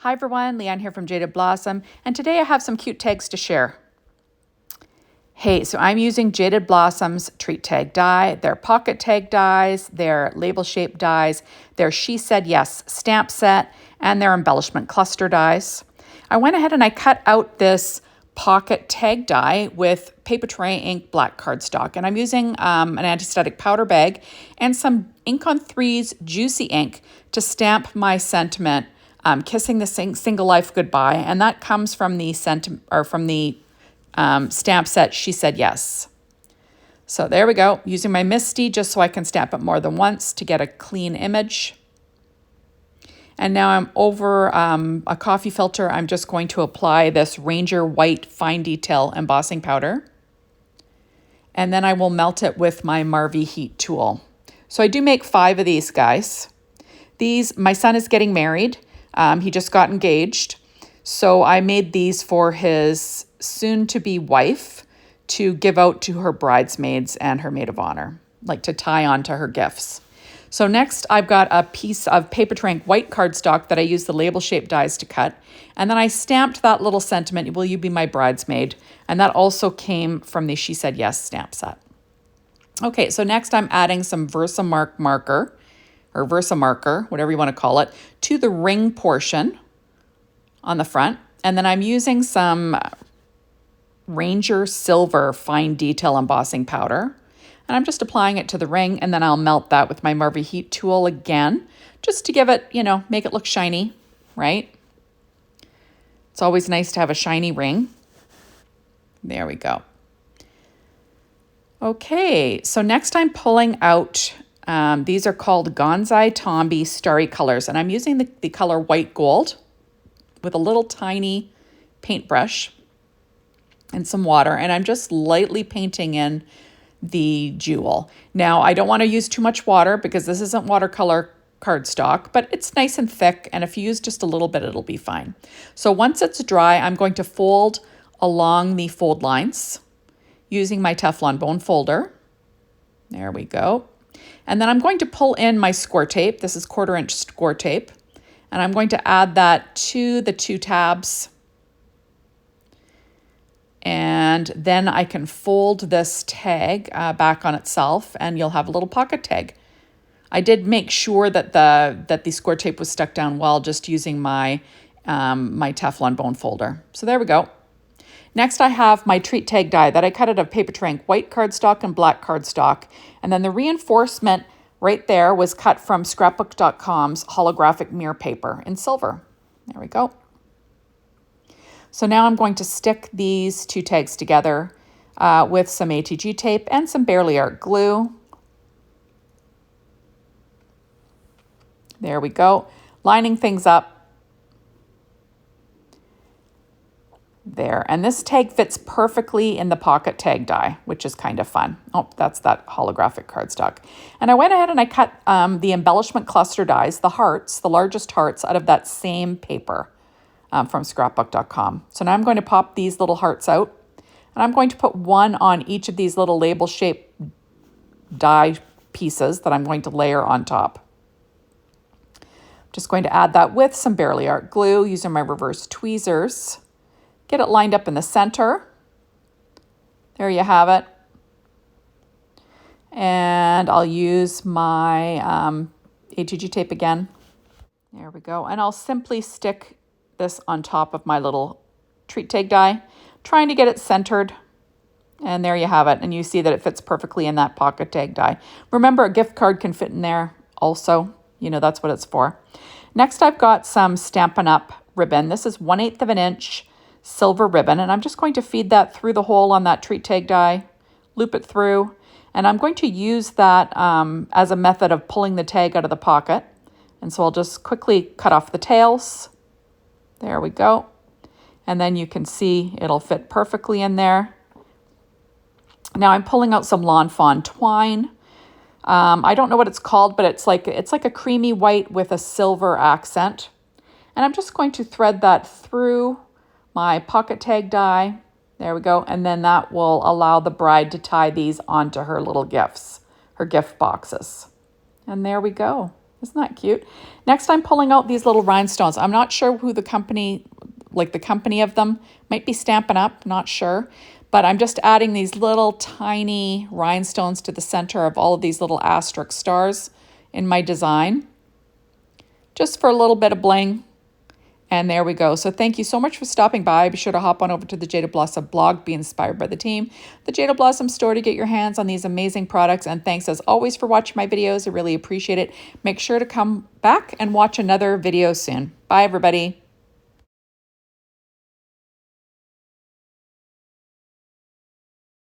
Hi everyone, Leanne here from Jaded Blossom, and today I have some cute tags to share. Hey, so I'm using Jaded Blossom's treat tag die. They're pocket tag dies, they're label shaped dies, they're She Said Yes stamp set, and they're embellishment cluster dies. I went ahead and I cut out this pocket tag die with paper tray ink black cardstock, and I'm using an anti-static powder bag and some Ink on 3's Juicy ink to stamp my sentiment, kissing the single life goodbye, and that comes from the stamp set She Said Yes. So there we go, using my Misty just so I can stamp it more than once to get a clean image. And now I'm over a coffee filter. I'm just going to apply this Ranger White Fine Detail embossing powder. And then I will melt it with my Marvy Heat tool. So I do make 5 of these guys. My son is getting married. He just got engaged. So I made these for his soon-to-be wife to give out to her bridesmaids and her maid of honor, like to tie on to her gifts. So next I've got a piece of paper tray ink white cardstock that I used the label shaped dies to cut. And then I stamped that little sentiment, "Will you be my bridesmaid?" And that also came from the She Said Yes stamp set. Okay, so next I'm adding some Versamark marker, or Versamarker, whatever you want to call it, to the ring portion on the front. And then I'm using some Ranger Silver Fine Detail embossing powder. And I'm just applying it to the ring, and then I'll melt that with my Marvy Heat tool again, just to give it, make it look shiny, right? It's always nice to have a shiny ring. There we go. Okay, so next I'm pulling out, these are called Gonzai Tombi Starry Colors, and I'm using the color white gold with a little tiny paintbrush and some water, and I'm just lightly painting in the jewel. Now, I don't want to use too much water because this isn't watercolor cardstock, but it's nice and thick, and if you use just a little bit, it'll be fine. So once it's dry, I'm going to fold along the fold lines using my Teflon bone folder. There we go. And then I'm going to pull in my score tape. This is 1/4 inch score tape. And I'm going to add that to the 2 tabs. And then I can fold this tag back on itself, and you'll have a little pocket tag. I did make sure that the score tape was stuck down well, just using my my Teflon bone folder. So there we go. Next, I have my treat tag die that I cut out of paper tray ink white cardstock and black cardstock, and then the reinforcement right there was cut from scrapbook.com's holographic mirror paper in silver. There we go. So now I'm going to stick these 2 tags together with some ATG tape and some Barely Art glue. There we go. Lining things up. There. And this tag fits perfectly in the pocket tag die, which is kind of fun. Oh, that's that holographic cardstock. And I went ahead and I cut the embellishment cluster dies, the hearts, the largest hearts, out of that same paper. From scrapbook.com. So now I'm going to pop these little hearts out, and I'm going to put one on each of these little label shaped die pieces that I'm going to layer on top. I'm just going to add that with some Barely Art glue using my reverse tweezers. Get it lined up in the center. There you have it. And I'll use my ATG tape again. There we go. And I'll simply stick this on top of my little treat tag die, trying to get it centered. And there you have it. And you see that it fits perfectly in that pocket tag die. Remember, a gift card can fit in there also. That's what it's for. Next, I've got some Stampin' Up! Ribbon. This is 1/8 of an inch silver ribbon. And I'm just going to feed that through the hole on that treat tag die, loop it through. And I'm going to use that as a method of pulling the tag out of the pocket. And so I'll just quickly cut off the tails. There we go. And then you can see it'll fit perfectly in there. Now I'm pulling out some Lawn Fawn twine. I don't know what it's called, but it's like a creamy white with a silver accent. And I'm just going to thread that through my pocket tag die. There we go. And then that will allow the bride to tie these onto her little gifts, her gift boxes. And there we go. Isn't that cute? Next, I'm pulling out these little rhinestones. I'm not sure who the company, like the company of them, might be Stampin' Up, not sure. But I'm just adding these little tiny rhinestones to the center of all of these little asterisk stars in my design, just for a little bit of bling. And there we go. So thank you so much for stopping by. Be sure to hop on over to the Jaded Blossom blog, be inspired by the team, the Jaded Blossom store to get your hands on these amazing products. And thanks as always for watching my videos. I really appreciate it. Make sure to come back and watch another video soon. Bye, everybody.